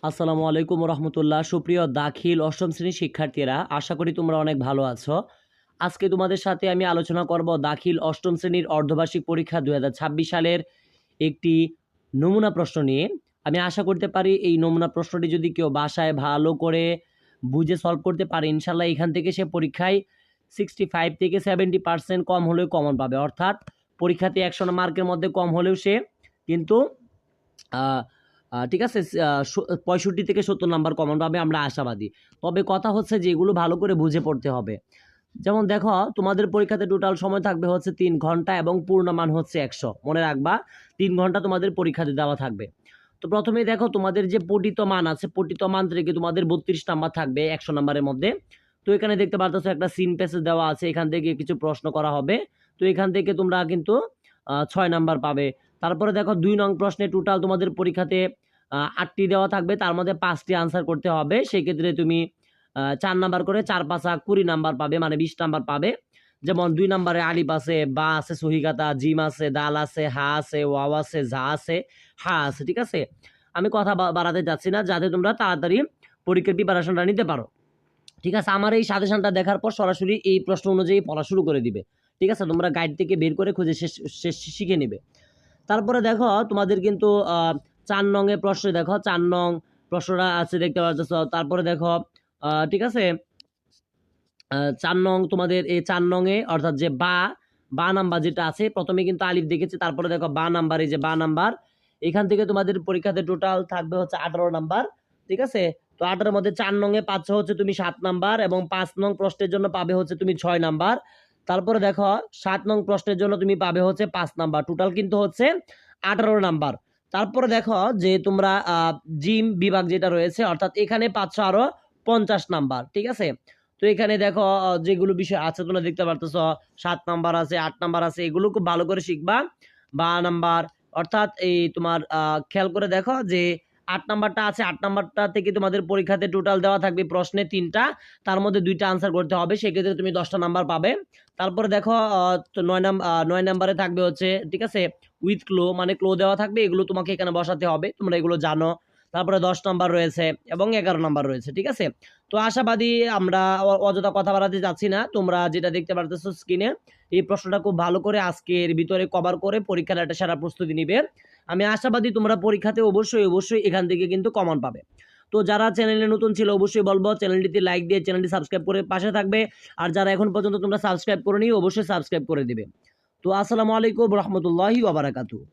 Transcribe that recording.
আসসালামু আলাইকুম রহমতুল্লাহ। সুপ্রিয় দাখিল অষ্টম শ্রেণীর শিক্ষার্থীরা, আশা করি তোমরা অনেক ভালো আছো। আজকে তোমাদের সাথে আমি আলোচনা করব দাখিল অষ্টম শ্রেণীর অর্ধবার্ষিক পরীক্ষা 2026 সালের একটি নমুনা প্রশ্ন নিয়ে। আমি আশা করতে পারি এই নমুনা প্রশ্নটি যদি কেউ বাসায় ভালো করে বুঝে সলভ করতে পারে, ইনশাল্লাহ এখান থেকে সে পরীক্ষায় 65 থেকে 70% কম হলেও কমন পাবে। অর্থাৎ পরীক্ষাতে 100 মার্কের মধ্যে কম হলেও সে কিন্তু ঠিক আছে 65 থেকে 70 নাম্বার কমন পাবে, আমরা আশাবাদী। তবে কথা হচ্ছে যে এগুলো ভালো করে বুঝে পড়তে হবে। যেমন দেখো, তোমাদের পরীক্ষাতে টোটাল সময় থাকবে হচ্ছে 3 ঘন্টা এবং পূর্ণমান হচ্ছে 100। মনে রাখবা 3 ঘন্টা তোমাদের পরীক্ষাতে দেওয়া থাকবে। তো প্রথমেই দেখো, তোমাদের যে পঠিত মান আছে, পঠিত মান থেকে তোমাদের 32 নাম্বার থাকবে 100 নাম্বারের মধ্যে। তো এখানে দেখতে পাচ্ছ একটা সিন প্যাসেজ দেওয়া আছে, এখান থেকে কিছু প্রশ্ন করা হবে। তো এখান থেকে তোমরা কিন্তু 6 নাম্বার পাবে। তারপরে দেখো 2 নং প্রশ্নে টোটাল তোমাদের পরীক্ষাতে 8টি দেওয়া থাকবে, তার মধ্যে 5টি আনসার করতে হবে। সেই ক্ষেত্রে তুমি 4 নাম্বার করে 4 5 20 নাম্বার পাবে, মানে 20 নাম্বার পাবে। যেমন 2 নাম্বারে আলিফ আছে, বা আছে, সহিগাতা, জিম আছে, দাল আছে, হা আছে, ওয়াও আছে, যা আছে, হা আছে। ঠিক আছে, আমি কথা বাড়াতে যাচ্ছি না, যাতে তোমরা তাড়াতাড়ি পরীক্ষার প্রিপারেশনটা নিতে পারো। ঠিক আছে, আমার এই সাজেশনটা দেখার পর সরাসরি এই প্রশ্ন অনুযায়ী পড়া শুরু করে দিবে। ঠিক আছে, তোমরা গাইড থেকে বের করে খুঁজে শিখে নিবে। তারপরে দেখো, তোমাদের কিন্তু 4 নং এর প্রশ্ন দেখো, 4 নং প্রশ্নটা আছে দেখতে পাচ্ছ। তারপরে দেখো ঠিক আছে, 4 নং তোমাদের এই 4 নং এ অর্থাৎ যে বা নাম্বার যেটা আছে, প্রথমে কিন্তু আলিফ দেখেছি, তারপরে দেখো বা নাম্বার, এই যে বা নাম্বার, এখান থেকে তোমাদের পরীক্ষাতে টোটাল থাকবে হচ্ছে 18 নাম্বার। ঠিক আছে, তো 18 মধ্যে 4 নং এ পাচ্ছ হচ্ছে তুমি 7 নাম্বার, এবং 5 নং প্রশ্নের জন্য পাবে হচ্ছে তুমি 6 নাম্বার। তারপরে দেখো 7 নং প্রশ্নের জন্য তুমি পাবে হচ্ছে 5 নাম্বার, টোটাল কিন্তু হচ্ছে 18 নাম্বার। তারপরে দেখো যে তোমরা জিম বিভাগ যেটা রয়েছে, অর্থাৎ এখানে পাচ্ছ আরো 50 নাম্বার। ঠিক আছে, তো এখানে দেখো যেগুলো বিষয় আছে তোমরা দেখতে পারতেছ, 7 নাম্বার আছে, 8 নাম্বার আছে, এগুলো খুব ভালো করে শিখবা। বা নাম্বার, অর্থাৎ এই তোমার খেয়াল করে দেখো যে 8 নাম্বারটা আছে, 8 নাম্বারটা থেকে তোমাদের পরীক্ষাতে টোটাল দেওয়া থাকবে প্রশ্নে 3টা, তার মধ্যে 2টা আনসার করতে হবে, সেক্ষেত্রে তুমি 10টা নাম্বার পাবে। তারপরে দেখো 9 নাম্বারে থাকবে হচ্ছে, ঠিক আছে, উইথ ক্লো, মানে ক্লো দেওয়া থাকবে, এগুলো তোমাকে এখানে বসাতে হবে, তোমরা এগুলো জানো। তারপরে 10 নাম্বার রয়েছে এবং 11 নাম্বার রয়েছে। ঠিক আছে, তো আশাবাদী, আমরা অযথা কথা বাড়াতে যাচ্ছি না। তোমরা যেটা দেখতে পারতেছো স্ক্রিনে, এই প্রশ্নটা খুব ভালো করে আজকের ভিতরে কভার করে পরীক্ষার একটা সারা প্রস্তুতি নিবে। আমি আশাবাদী তোমরা পরীক্ষাতে অবশ্যই এখান থেকে কিন্তু কমন পাবে। তো যারা চ্যানেলে নতুন ছিল, অবশ্যই বলবো চ্যানেলটিতে লাইক দিয়ে চ্যানেলটি সাবস্ক্রাইব করে পাশে থাকবে। আর যারা এখন পর্যন্ত তোমরা সাবস্ক্রাইব করোনি, অবশ্যই সাবস্ক্রাইব করে দিবে। তো আসসালামু আলাইকুম রহমতুল্লাহি ওয়া বারাকাতুহু।